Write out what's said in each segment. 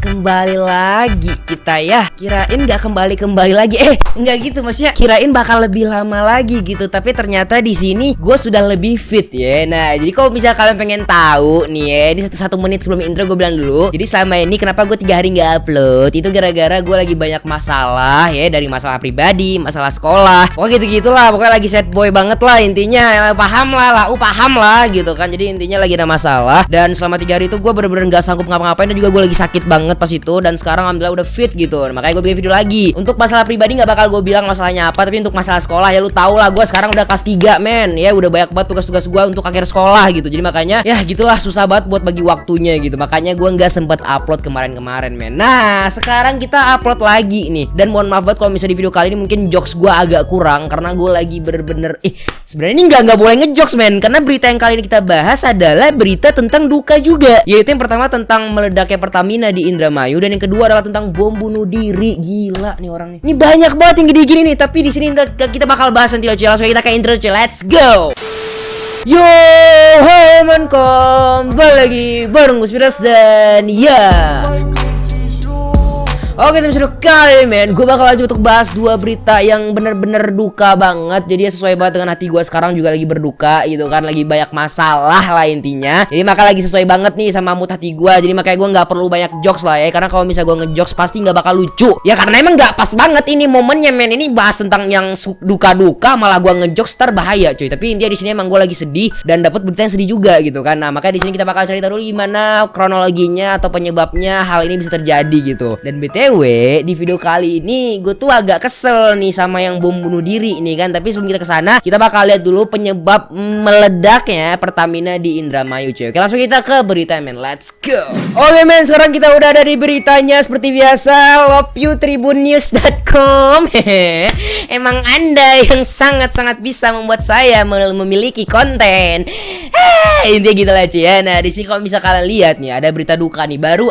kembali lagi kita ya. Kirain gak kembali lagi. Enggak gitu maksudnya. Kirain bakal lebih lama lagi gitu. Tapi ternyata di sini gue sudah lebih fit ya. Nah, jadi kalau misal kalian pengen tahu nih ya, ini satu menit sebelum intro gue bilang dulu. Jadi selama ini kenapa gue 3 hari gak upload? Itu gara-gara gue lagi banyak masalah ya. Dari masalah pribadi, masalah sekolah. Pokoknya gitu-gitulah. Pokoknya lagi sad boy banget lah intinya. Paham lah gitu kan. Jadi intinya lagi ada masalah. Dan selama 3 hari itu gue bener-bener gak sanggup ngapa-ngapain. Dan juga gue lagi sakit banget pas itu. Dan sekarang alhamdulillah udah fit gitu. Makanya gue bikin video lagi. Untuk masalah pribadi gak bakal gue bilang masalahnya apa. Tapi untuk masalah sekolah ya lu tau lah. Gue sekarang udah kelas 3 men. Ya udah banyak banget tugas-tugas gue untuk akhir sekolah gitu. Jadi makanya ya gitulah, susah banget buat bagi waktunya gitu. Makanya gue gak sempet upload kemarin-kemarin men. Nah sekarang kita upload lagi nih. Dan mohon maaf banget kalau misalnya di video kali ini mungkin jokes gue agak kurang. Karena gue lagi bener-bener sebenarnya ini gak boleh ngejokes men. Karena berita yang kali ini kita bahas adalah berita tentang duka juga. Yaitu yang pertama tentang meledaknya Pertamina di Indramayu. Dan yang kedua adalah tentang bom bunuh diri. Gila nih orang nih. Ini banyak banget yang gini-gini nih. Tapi di sini kita bakal bahas nanti aja. Langsung kita ke intro aja. Let's go. Yo, hai kembali lagi bareng gue Spiras dan ya. Oke teman-teman, kali men gue bakal lanjut untuk bahas 2 berita yang bener-bener duka banget. Jadi ya sesuai banget dengan hati gue sekarang juga lagi berduka gitu kan. Lagi banyak masalah lah intinya. Jadi maka lagi sesuai banget nih sama mood hati gue. Jadi makanya gue gak perlu banyak jokes lah ya. Karena kalau misalnya gue ngejokes pasti gak bakal lucu. Ya karena emang gak pas banget ini momennya men. Ini bahas tentang yang duka-duka malah gue ngejokes ntar bahaya cuy. Tapi intinya di sini emang gue lagi sedih dan dapat berita yang sedih juga gitu kan. Nah makanya di sini kita bakal cerita dulu gimana kronologinya atau penyebabnya hal ini bisa terjadi gitu. Dan BTW di video kali ini gue tuh agak kesel nih sama yang bom bunuh diri ini kan. Tapi sebelum kita kesana kita bakal lihat dulu penyebab meledaknya Pertamina di Indramayu cuy. Oke langsung kita ke berita men. Let's go. Oke men, sekarang kita udah ada di beritanya seperti biasa. loveyouttribunnews.com. Emang anda yang sangat-sangat bisa membuat saya memiliki konten. Intinya gitu lah cuy ya. Nah di sini kalau bisa kalian lihat nih ada berita duka nih baru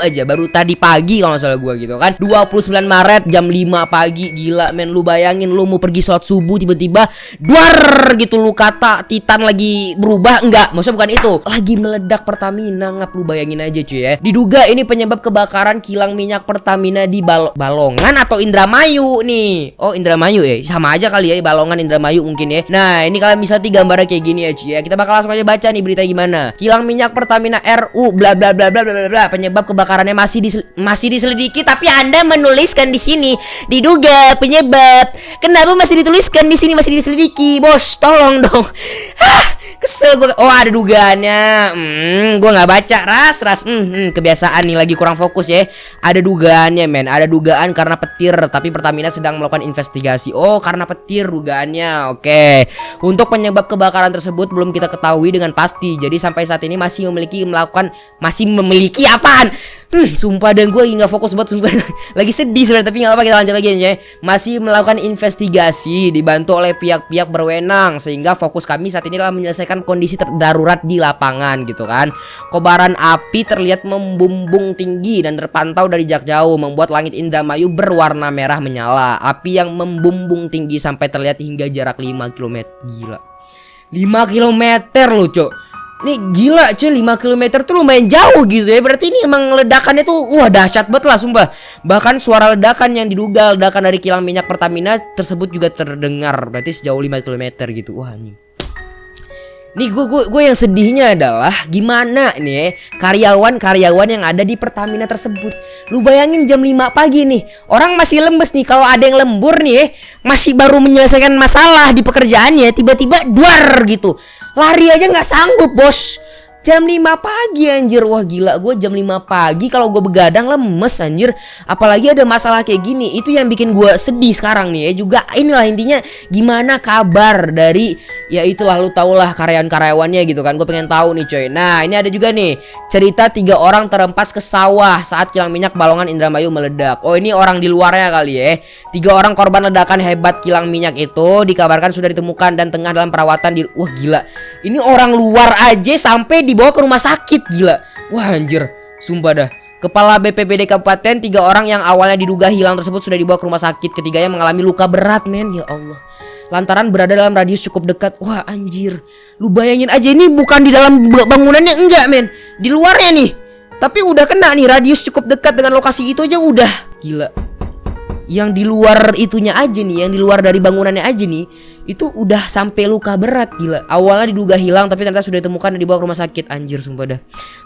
tadi pagi kalau nggak salah gue gitu kan. 29 Maret jam 5 pagi. Gila men, lu bayangin lu mau pergi sholat subuh tiba-tiba duar gitu lu kata Titan lagi berubah. Enggak, maksudnya bukan itu. Lagi meledak Pertamina ngap, lu bayangin aja cuy ya. Diduga ini penyebab kebakaran kilang minyak Pertamina di Balongan atau Indramayu nih. Oh Indramayu ya, sama aja kali ya, Balongan Indramayu mungkin ya. Nah ini kalian bisa gambarnya kayak gini ya cuy ya. Kita bakal langsung aja baca nih berita gimana. Kilang minyak Pertamina RU bla bla bla bla bla bla. Penyebab kebakarannya masih diselidiki, tapi Anda menuliskan di sini diduga penyebab. Kenapa masih dituliskan di sini masih diselidiki? Bos, tolong dong. Kesel gue. Oh, ada dugaannya. Gue nggak baca ras. Kebiasaan nih lagi kurang fokus ya. Ada dugaannya men. Ada dugaan karena petir, tapi Pertamina sedang melakukan investigasi. Oh, karena petir dugaannya. Oke. Untuk penyebab kebakaran tersebut belum kita ketahui dengan pasti. Jadi sampai saat ini masih memiliki apaan? Sumpah dan gue nggak fokus buat sumpah. Lagi sedih sebenarnya tapi nggak apa, kita lanjut lagi aja. Masih melakukan investigasi dibantu oleh pihak-pihak berwenang sehingga fokus kami saat ini adalah menyelesaikan kondisi darurat di lapangan gitu kan. Kobaran api terlihat membumbung tinggi dan terpantau dari jarak jauh membuat langit Indramayu berwarna merah menyala. Api yang membumbung tinggi sampai terlihat hingga jarak 5 km. Gila. 5 km loh, Cok. Nih gila cuy, 5 km tuh lumayan jauh gitu ya. Berarti ini emang ledakannya tuh dahsyat banget lah sumpah. Bahkan suara ledakan yang diduga ledakan dari kilang minyak Pertamina tersebut juga terdengar. Berarti sejauh 5 km gitu. Wah anjing. Nih gue yang sedihnya adalah gimana nih karyawan yang ada di Pertamina tersebut. Lu bayangin jam 5 pagi nih, orang masih lembes nih. Kalau ada yang lembur nih masih baru menyelesaikan masalah di pekerjaannya, tiba-tiba duar gitu. Lari aja nggak sanggup bos. Jam 5 pagi anjir. Wah gila, gue jam 5 pagi kalau gue begadang lemes anjir. Apalagi ada masalah kayak gini. Itu yang bikin gue sedih sekarang nih ya. Juga inilah intinya gimana kabar dari ya itulah, lu tau lah karyawan-karyawannya gitu kan. Gue pengen tahu nih coy. Nah ini ada juga nih cerita 3 orang terhempas ke sawah saat kilang minyak Balongan Indramayu meledak. Oh ini orang di luarnya kali ya. 3 orang korban ledakan hebat kilang minyak itu dikabarkan sudah ditemukan dan tengah dalam perawatan di. Wah gila, ini orang luar aja sampai dibawa ke rumah sakit. Gila. Wah anjir, sumpah dah. Kepala BPBD Kabupaten, 3 orang yang awalnya diduga hilang tersebut sudah dibawa ke rumah sakit. Ketiganya mengalami luka berat men. Ya Allah, lantaran berada dalam radius cukup dekat. Wah anjir, lu bayangin aja, ini bukan di dalam bangunannya enggak men, di luarnya nih. Tapi udah kena nih, radius cukup dekat dengan lokasi itu aja udah. Gila. Yang di luar itunya aja nih, yang di luar dari bangunannya aja nih, itu udah sampai luka berat. Gila. Awalnya diduga hilang tapi ternyata sudah ditemukan dan dibawa ke rumah sakit. Anjir sumpah dah.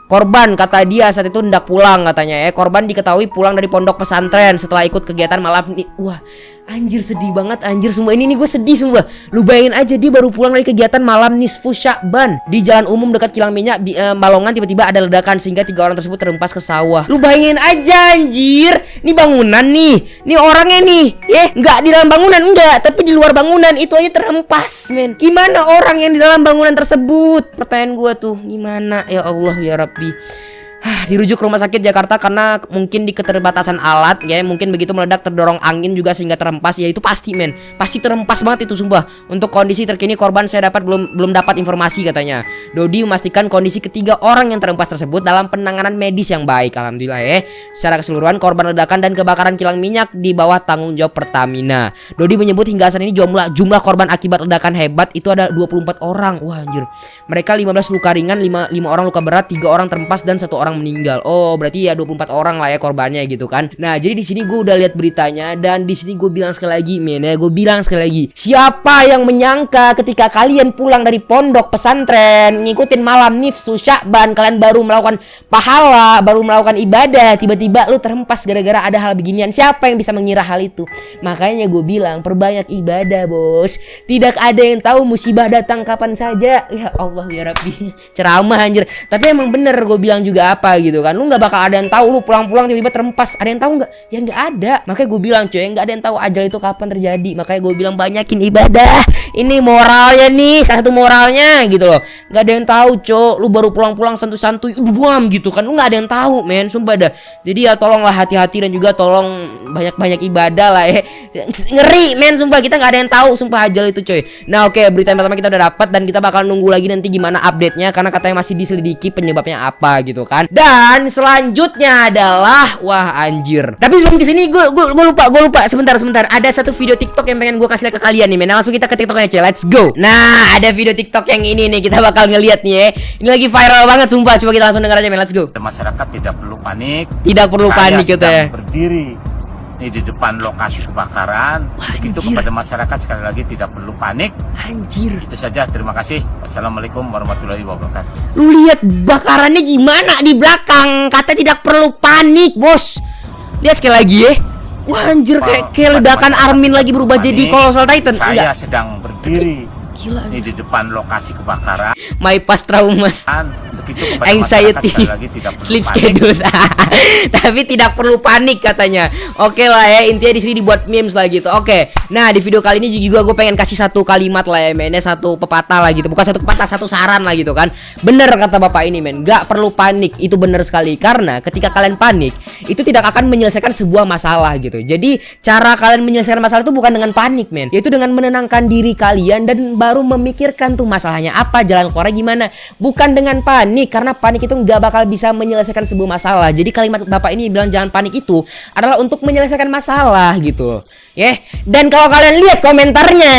Korban kata dia saat itu hendak pulang katanya ya. Korban diketahui pulang dari pondok pesantren setelah ikut kegiatan malam nih. Wah, anjir sedih banget anjir semua ini nih, gue sedih semua. Lu bayangin aja dia baru pulang dari kegiatan malam nisfu Sya'ban di jalan umum dekat kilang minyak Balongan, tiba-tiba ada ledakan sehingga 3 orang tersebut terhempas ke sawah. Lu bayangin aja anjir. Ini bangunan nih. Nih orangnya nih, nggak di dalam bangunan enggak, tapi di luar bangunan itu aja terhempas, men. Gimana orang yang di dalam bangunan tersebut? Pertanyaan gua tuh, gimana? Ya Allah ya Rabbi. Dirujuk ke rumah sakit Jakarta karena mungkin di keterbatasan alat ya, mungkin begitu meledak terdorong angin juga sehingga terhempas. Ya itu pasti men, pasti terhempas banget itu sumpah. Untuk kondisi terkini korban saya dapat belum dapat informasi katanya. Dodi memastikan kondisi ketiga orang yang terhempas tersebut dalam penanganan medis yang baik, alhamdulillah ya. Secara keseluruhan korban ledakan dan kebakaran kilang minyak di bawah tanggung jawab Pertamina. Dodi menyebut hingga saat ini jumlah korban akibat ledakan hebat itu ada 24 orang. Wah anjir. Mereka 15 luka ringan, 5 orang luka berat, 3 orang terhempas dan 1 orang meninggal. Oh, berarti ya 24 orang lah ya korbannya gitu kan. Nah, jadi di sini gue udah lihat beritanya dan di sini gue bilang sekali lagi, men ya, gue bilang sekali lagi, siapa yang menyangka ketika kalian pulang dari pondok pesantren ngikutin malam nifsu Sya'ban, kalian baru melakukan pahala, baru melakukan ibadah, tiba-tiba lu terhempas gara-gara ada hal beginian. Siapa yang bisa mengira hal itu? Makanya gue bilang perbanyak ibadah, bos. Tidak ada yang tahu musibah datang kapan saja. Ya Allah ya Rabbi. Ceramah anjir. Tapi emang bener gue bilang juga apa gitu kan, lu nggak bakal ada yang tahu lu pulang-pulang tiba-tiba terhempas. Ada yang tahu nggak? Ya nggak ada. Makanya gue bilang cuy, nggak ada yang tahu ajal itu kapan terjadi. Makanya gue bilang banyakin ibadah. Ini moralnya nih, salah satu moralnya gitu loh. Nggak ada yang tahu cuy, lu baru pulang-pulang santuy-santuy buam gitu kan, lu nggak ada yang tahu men, sumpah dah. Jadi ya tolonglah hati-hati dan juga tolong banyak-banyak ibadah lah ya. Ngeri men, sumpah kita nggak ada yang tahu sumpah ajal itu cuy. Nah oke, berita yang pertama kita udah dapat dan kita bakal nunggu lagi nanti gimana update-nya karena katanya masih diselidiki penyebabnya apa gitu kan. Dan selanjutnya adalah wah anjir. Tapi sebelum kesini gue lupa sebentar. Ada satu video TikTok yang pengen gue kasih lihat ke kalian nih men. Langsung kita ke TikToknya cuy. Let's go. Nah ada video TikTok yang ini nih kita bakal ngeliat nih ya. Ini lagi viral banget sumpah. Coba kita langsung denger aja men. Let's go. Masyarakat tidak perlu panik. Tidak perlu panik gitu ya. Berdiri ini di depan lokasi kebakaran. Itu kepada masyarakat sekali lagi tidak perlu panik. Anjir. Itu saja, terima kasih. Wassalamualaikum warahmatullahi wabarakatuh. Lu lihat bakarannya gimana di belakang? Kata tidak perlu panik, bos. Lihat sekali lagi ya. Wah anjir, kayak ledakan Armin lagi berubah jadi Colossal Titan. Saya sedang berdiri gila, ini di depan lokasi kebakaran. My past traumas, anxiety, sleep schedule. Tapi tidak perlu panik katanya. Oke lah ya, intinya di sini dibuat memes lah gitu. Oke. Nah, di video kali ini juga gue pengen kasih satu kalimat lah ya, men. Satu pepatah lah gitu. Bukan satu pepatah, satu saran lah gitu kan. Bener kata bapak ini, men. Gak perlu panik. Itu bener sekali. Karena ketika kalian panik, itu tidak akan menyelesaikan sebuah masalah gitu. Jadi, cara kalian menyelesaikan masalah itu bukan dengan panik, men. Yaitu dengan menenangkan diri kalian dan baru memikirkan tuh masalahnya apa, jalan keluarnya gimana. Bukan dengan panik. Karena panik itu nggak bakal bisa menyelesaikan sebuah masalah. Jadi kalimat bapak ini bilang jangan panik itu adalah untuk menyelesaikan masalah gitu. Dan kalau kalian lihat komentarnya,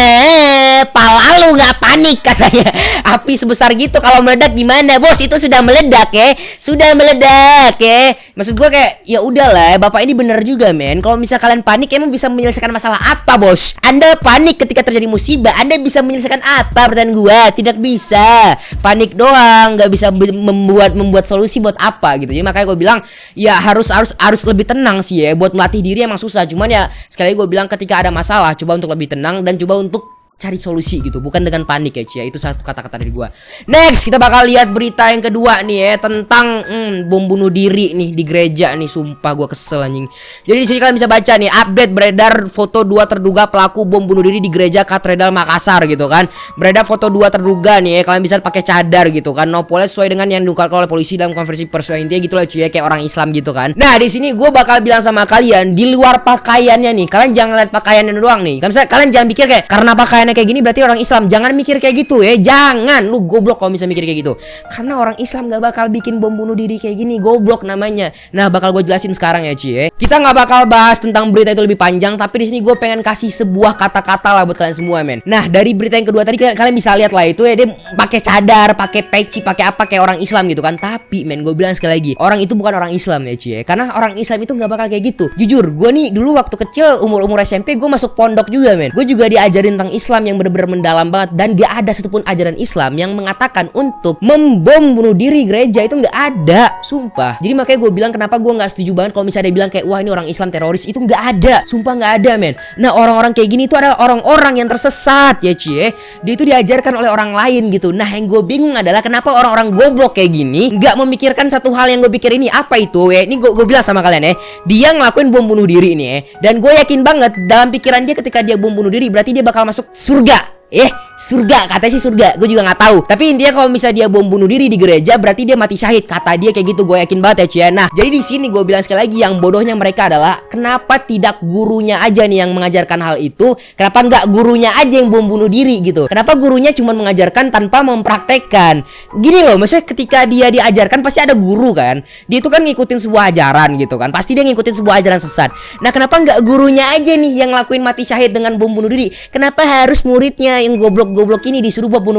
pala lu nggak panik katanya. Api sebesar gitu kalau meledak gimana, bos? Itu sudah meledak ya, sudah meledak ya. Maksud gue kayak ya udahlah, bapak ini bener juga men. Kalau misal kalian panik emang bisa menyelesaikan masalah apa, bos? Anda panik ketika terjadi musibah, Anda bisa menyelesaikan apa? Pertanyaan gue, tidak bisa. Panik doang, nggak bisa membuat solusi buat apa gitu. Jadi makanya gue bilang ya harus lebih tenang sih ya. Buat melatih diri emang susah. Cuman ya sekali lagi gue bilang ketika ada masalah coba untuk lebih tenang dan coba untuk cari solusi gitu, bukan dengan panik ya Cia. Itu satu kata-kata dari gua. Next kita bakal lihat berita yang kedua nih ya, tentang bom bunuh diri nih di gereja nih. Sumpah gua kesel anjing. Jadi di sini kalian bisa baca nih, update beredar foto 2 terduga pelaku bom bunuh diri di gereja Katedral Makassar gitu kan. Beredar foto 2 terduga nih ya, kalian bisa pakai cadar gitu kan. Nopolnya sesuai dengan yang diungkapkan oleh polisi dalam konversi pers, intinya gitu lah cuy ya, kayak orang Islam gitu kan. Nah, di sini gua bakal bilang sama kalian, di luar pakaiannya nih, kalian jangan lihat pakaiannya doang nih. Kalian jangan pikir kayak karena pakaian pakaiannya kayak gini berarti orang Islam. Jangan mikir kayak gitu ya. Jangan, lu goblok kalau bisa mikir kayak gitu. Karena orang Islam gak bakal bikin bom bunuh diri kayak gini, goblok namanya. Nah, bakal gue jelasin sekarang ya Ci ya. Kita nggak bakal bahas tentang berita itu lebih panjang, tapi di sini gue pengen kasih sebuah kata-kata lah buat kalian semua, men. Nah, dari berita yang kedua tadi kalian bisa lihat lah itu ya, dia pakai cadar, pakai peci, pakai apa kayak orang Islam gitu kan. Tapi men, gue bilang sekali lagi, orang itu bukan orang Islam ya Ci ya. Karena orang Islam itu nggak bakal kayak gitu. Jujur, gue nih dulu waktu kecil umur SMP gue masuk pondok juga, men. Gue juga diajarin tentang Islam yang bener-bener mendalam banget, dan gak ada satupun ajaran Islam yang mengatakan untuk membom bunuh diri gereja. Itu nggak ada, sumpah. Jadi makanya gue bilang kenapa gue nggak setuju banget kalau misalnya dia bilang kayak wah ini orang Islam teroris. Itu nggak ada, sumpah nggak ada, men. Nah, orang-orang kayak gini itu adalah orang-orang yang tersesat ya Cie. Dia itu diajarkan oleh orang lain gitu. Nah, yang gue bingung adalah kenapa orang-orang goblok kayak gini nggak memikirkan satu hal yang gue pikir ini. Apa itu ya? Ini gue bilang sama kalian ya, dia ngelakuin bom bunuh diri ini ya. Dan gue yakin banget dalam pikiran dia ketika dia bom bunuh diri berarti dia bakal masuk surga. Surga, katanya sih surga, gue juga nggak tahu. Tapi intinya kalau misalnya dia bom bunuh diri di gereja berarti dia mati syahid, kata dia kayak gitu. Gue yakin banget ya Cia. Nah, jadi di sini gue bilang sekali lagi, yang bodohnya mereka adalah kenapa tidak gurunya aja nih yang mengajarkan hal itu? Kenapa nggak gurunya aja yang bom bunuh diri gitu? Kenapa gurunya cuma mengajarkan tanpa mempraktekkan? Gini loh, maksudnya ketika dia diajarkan pasti ada guru kan? Dia itu kan ngikutin sebuah ajaran gitu kan? Pasti dia ngikutin sebuah ajaran sesat. Nah, kenapa nggak gurunya aja nih yang ngelakuin mati syahid dengan bom bunuh diri? Kenapa harus muridnya yang goblok ini disuruh buat bunuh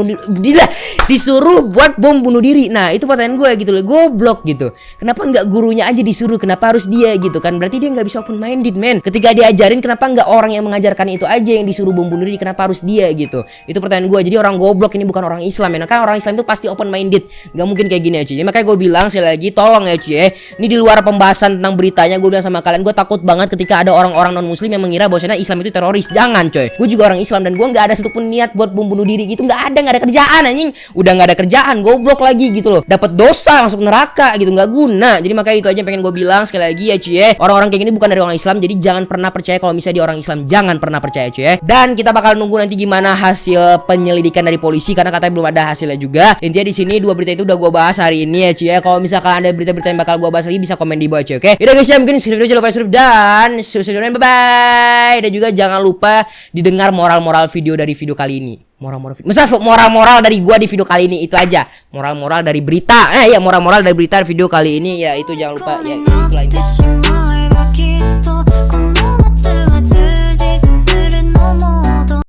disuruh buat bom bunuh diri? Nah, itu pertanyaan gue gitu loh, goblok gitu. Kenapa nggak gurunya aja disuruh? Kenapa harus dia gitu kan? Berarti dia nggak bisa open minded, men. Ketika diajarin, kenapa nggak orang yang mengajarkan itu aja yang disuruh bom bunuh diri? Kenapa harus dia gitu? Itu pertanyaan gue. Jadi orang goblok ini bukan orang Islam, men. Kan orang Islam itu pasti open minded, nggak mungkin kayak gini ya cuy. Makanya gue bilang sekali lagi, tolong ya cuy. Ini di luar pembahasan tentang beritanya, gue bilang sama kalian, gue takut banget ketika ada orang-orang non muslim yang mengira bahwasanya Islam itu teroris. Jangan coy. Gue juga orang Islam dan gue nggak ada satupun niat buat bom bunuh diri gitu, nggak ada kerjaan anjing. Udah nggak ada kerjaan, goblok lagi gitu loh, dapat dosa, masuk neraka gitu, nggak guna. Jadi makanya itu aja yang pengen gue bilang sekali lagi ya cuy. Orang-orang kayak gini bukan dari orang Islam, jadi jangan pernah percaya kalau misalnya dia orang Islam, jangan pernah percaya cuy. Dan kita bakal nunggu nanti gimana hasil penyelidikan dari polisi karena katanya belum ada hasilnya juga. Intinya di sini dua berita itu udah gue bahas hari ini ya cuy. Kalau misalkan ada berita-berita yang bakal gue bahas lagi bisa komen di bawah cuy. Oke, udah guys ya, mungkin video jangan lupa subscribe dan subscribe, bye bye. Dan juga jangan lupa didengar moral-moral video dari video kali ini. Moral-moral dari gua di video kali ini itu aja. Moral-moral dari berita. Moral-moral dari berita video kali ini ya itu jangan lupa ya. Itu